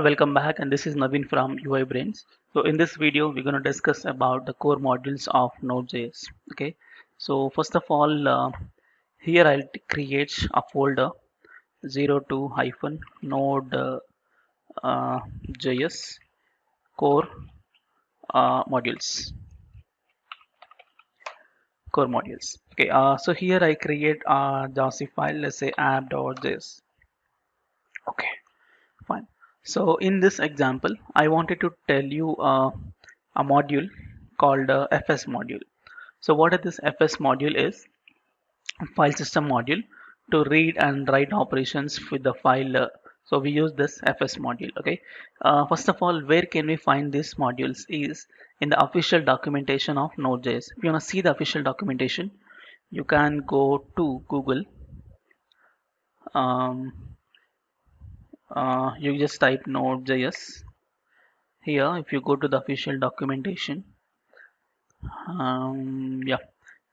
welcome back, and this is Naveen from UI Brains. So in this video we're going to discuss about the core modules of Node.js. Okay, so first of all, here I'll create a folder 02 hyphen node js core modules core modules. Okay, so here I create a JavaScript file, let's say app.js. Okay, fine. So in this example, I wanted to tell you a module called FS module. So what is this FS module is? A file system module to read and write operations with the file. So we use this FS module. Okay. First of all, where can we find these modules is in the official documentation of Node.js. If you want to see the official documentation, you can go to Google. Um, you just type Node.js here. If you go to the official documentation, yeah,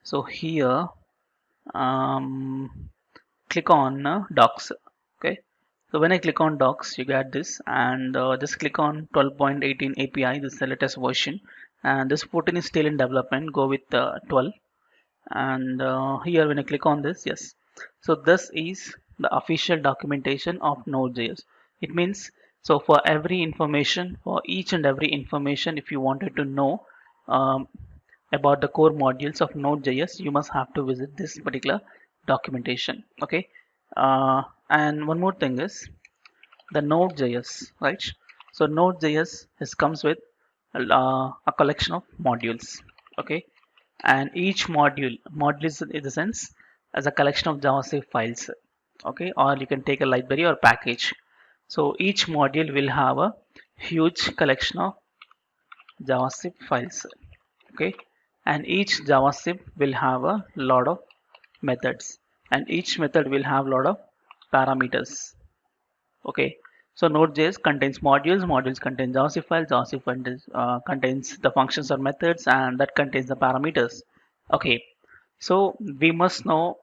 so here click on docs. Okay, so when I click on docs, you get this, and just click on 12.18 API. This is the latest version, and this 14 is still in development. Go with 12, and here when I click on this, yes, so this is the official documentation of Node.js. It means, so for every information, for each and every information, if you wanted to know um, about the core modules of Node.js, you must have to visit this particular documentation. Okay, and one more thing is the Node.js, right? So Node.js comes with a collection of modules. Okay, and each module is in the sense as a collection of JavaScript files. Okay, or you can take a library or package. So each module will have a huge collection of JavaScript files. Okay, and each JavaScript will have a lot of methods, and each method will have a lot of parameters. Okay, so Node.js contains modules contain JavaScript files, contains the functions or methods, and that contains the parameters. Okay, so we must know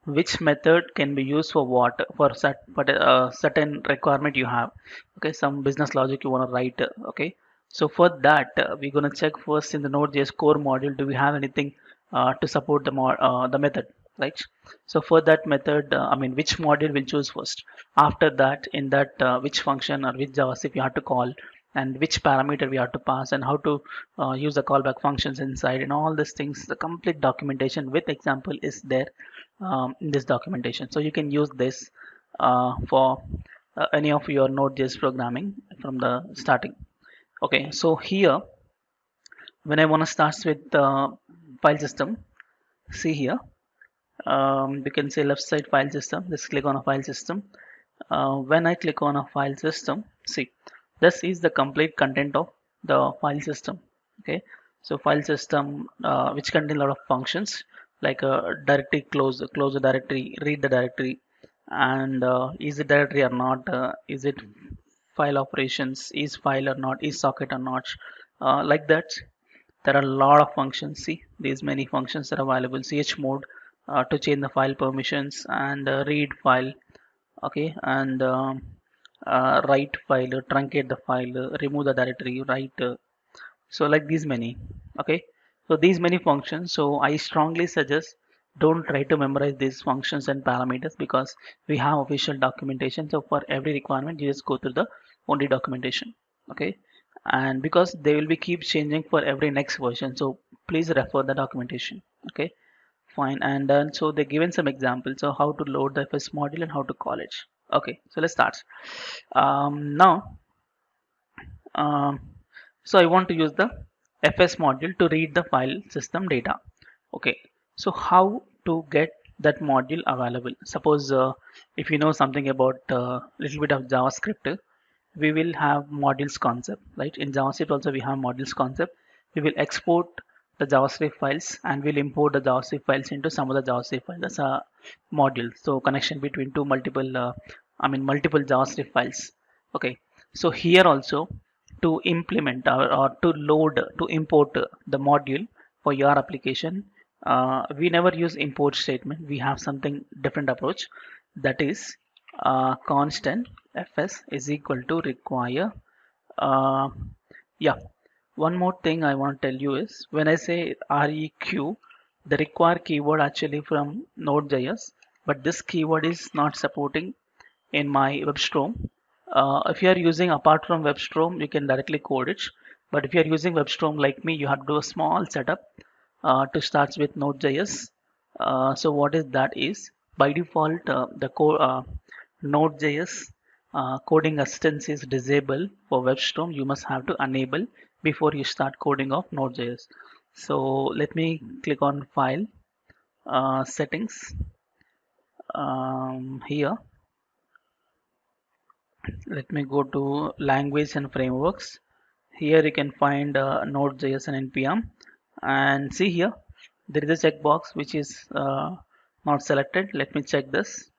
which method can be used for what, for certain requirement you have. Okay, some business logic you want to write. Okay, so for that, we're gonna check first in the Node.js core module, do we have anything to support the method, right? So for that method, which module we'll choose first. After that, in that which function or which JavaScript you have to call, and which parameter we have to pass, and how to use the callback functions inside, and all these things. The complete documentation with example is there in this documentation. So you can use this for any of your Node.js programming from the starting. Okay, so here when I want to start with the file system, see here, you can say left side file system. Let's click on a file system. When I click on a file system, see, this is the complete content of the file system. Okay, so file system which contain a lot of functions like directory close the directory, read the directory, and is it directory or not, is it file operations, is file or not, is socket or not, like that. There are a lot of functions. See, these many functions are available. Chmod to change the file permissions, and read file. Okay, and write file, truncate the file, remove the directory, write. So like these many. Okay, so these many functions. So I strongly suggest don't try to memorize these functions and parameters, because we have official documentation. So for every requirement, you just go through the only documentation. Okay, and because they will be keep changing for every next version, so please refer the documentation. Okay, fine. And then so they given some examples of how to load the FS module and how to call it. Okay, so let's start. Now, um, so I want to use the FS module to read the file system data. Okay, so how to get that module available? Suppose if you know something about little bit of JavaScript, we will have modules concept, right? In JavaScript also we have modules concept. We will export the JavaScript files, and we'll import the JavaScript files into some of the JavaScript files. That's a module. So connection between two multiple JavaScript files. Okay, so here also to implement or to load, to import the module for your application, we never use import statement. We have something different approach, that is constant fs is equal to require. uh, yeah, one more thing I want to tell you is when I say req, the require keyword actually from Node.js, but this keyword is not supporting in my WebStorm. If you are using apart from WebStorm, you can directly code it. But if you are using WebStorm like me, you have to do a small setup to start with Node.js. So what is that is by default the Node.js coding assistance is disabled for WebStorm. You must have to enable before you start coding of Node.js. So let me click on File, Settings. Here, let me go to Language and Frameworks. Here you can find Node.js and npm, and see here there is a checkbox which is not selected. Let me check this,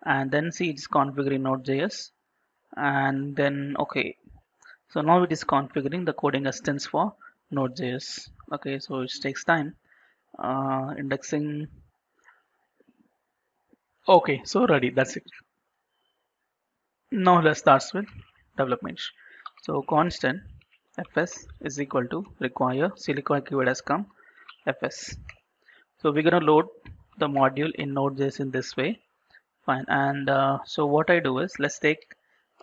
and then see it's configuring Node.js, and then okay. So now it is configuring the coding assistance for Node.js. Okay, so it takes time. Indexing. Okay, so ready. That's it. Now let's start with development. So constant fs is equal to require require keyword has come fs. So we're gonna load the module in Node.js in this way. Fine. And so what I do is let's take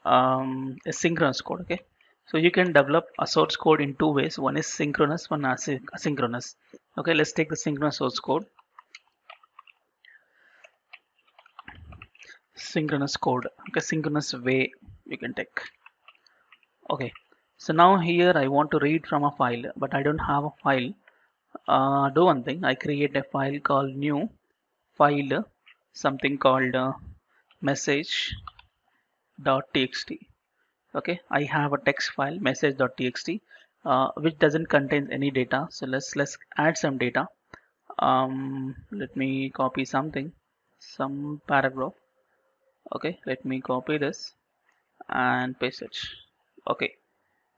a synchronous code. Okay. So you can develop a source code in two ways. One is synchronous, one asynchronous. Okay. Let's take the synchronous source code. Synchronous code. Okay. Synchronous way you can take. Okay. So now here I want to read from a file, but I don't have a file. Do one thing. I create a file called new file, something called message.txt. Okay, I have a text file message.txt which doesn't contain any data. So let's add some data. Let me copy something, some paragraph. Okay, let me copy this and paste it. Okay,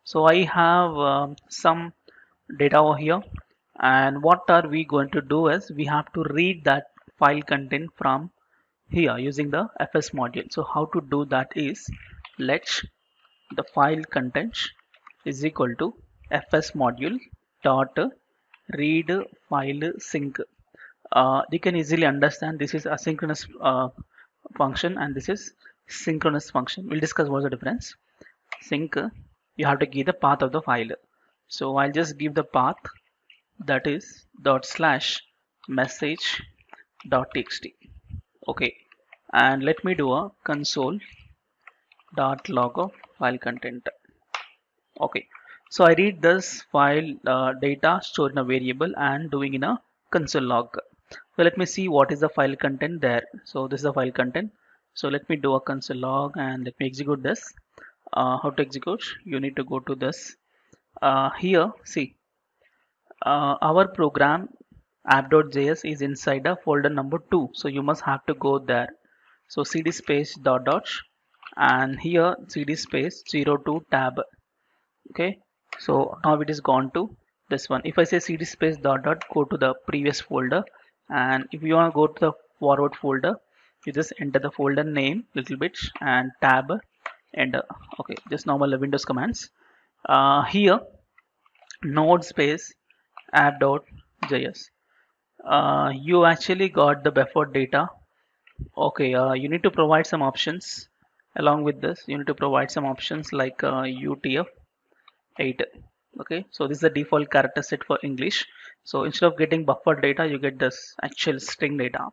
so I have some data over here, and what are we going to do is we have to read that file content from here using the fs module. So how to do that is let the file content is equal to fs module dot read file sync. You can easily understand this is asynchronous function and this is synchronous function. We'll discuss what's the difference. Sync, you have to give the path of the file. So I'll just give the path, that is dot slash message dot txt. Okay, and let me do a console dot log of file content. Okay, so I read this file data stored in a variable and doing in a console log. So let me see what is the file content there. So this is the file content. So let me do a console log and let me execute this. How to execute? You need to go to this. Here, see, our program app.js is inside a folder number 2. So you must have to go there. So cd space dot dot and here cd space 02 tab. Okay, so now it is gone to this one. If I say cd space dot dot, go to the previous folder, and if you want to go to the forward folder, you just enter the folder name little bit and tab enter. Okay, just normal Windows commands. Here node space app.js. You actually got the buffer data. Okay, you need to provide some options along with this. You need to provide some options like UTF-8. Okay, so this is the default character set for English. So instead of getting buffer data, you get this actual string data.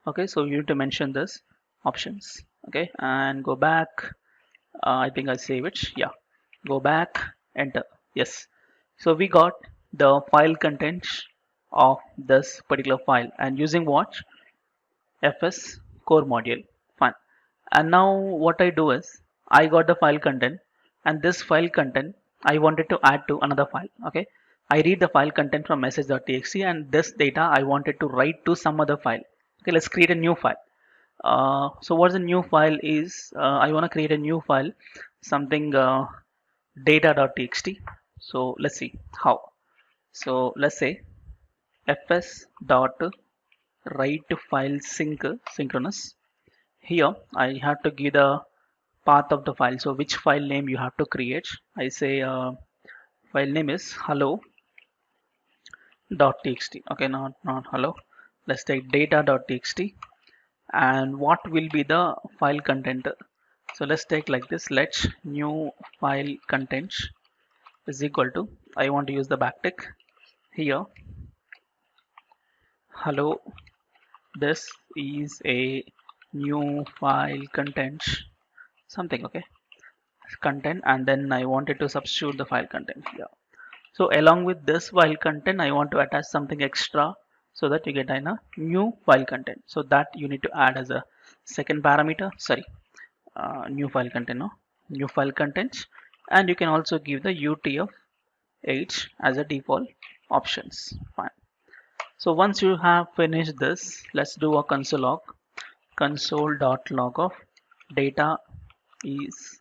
Okay, so you need to mention this options. Okay, and go back. I think I save it. Yeah, go back, enter. Yes, so we got the file contents of this particular file, and using what? fs core module. Fine. And now what I do is I got the file content, and this file content I wanted to add to another file. Okay, I read the file content from message.txt, and this data I wanted to write to some other file. Okay, let's create a new file. So what's the new file is I want to create a new file, something data.txt. So let's see how. So let's say fs dot write file sync synchronous. Here I have to give the path of the file. So which file name you have to create. I say file name is hello.txt. Okay, not hello. Let's take data.txt. And what will be the file content? So let's take like this. Let's new file content is equal to, I want to use the backtick here. Hello, this is a new file content something, okay, content, and then I wanted to substitute the file content here. So along with this file content, I want to attach something extra so that you get a new file content. So that you need to add as a second parameter. Sorry, new file content, no, new file content, and you can also give the UTF-8 as a default options. Fine. So once you have finished this, let's do a console log. Console.log of data is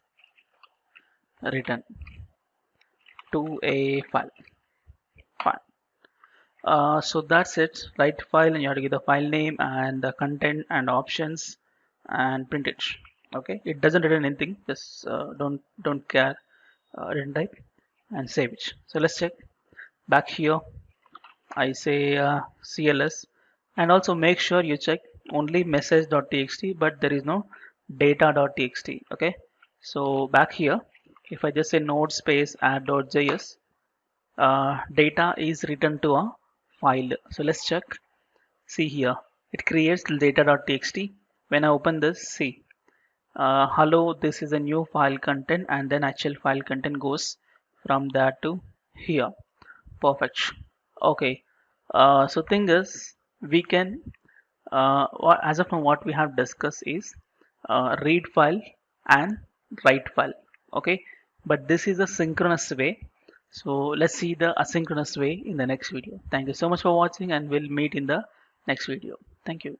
written to a file. Fine. So that's it. Write file and you have to give the file name and the content and options and print it. Okay, it doesn't return anything. Just don't care. Return type and save it. So let's check back here. I say CLS, and also make sure you check only message.txt, but there is no data.txt. Okay, so back here, if I just say node space add.js, data is written to a file. So let's check. See here, it creates data.txt. When I open this, see, hello, this is a new file content, and then actual file content goes from that to here. Perfect. Okay. So thing is, we can, as of now, what we have discussed is read file and write file. Okay, but this is a synchronous way. So let's see the asynchronous way in the next video. Thank you so much for watching, and we'll meet in the next video. Thank you.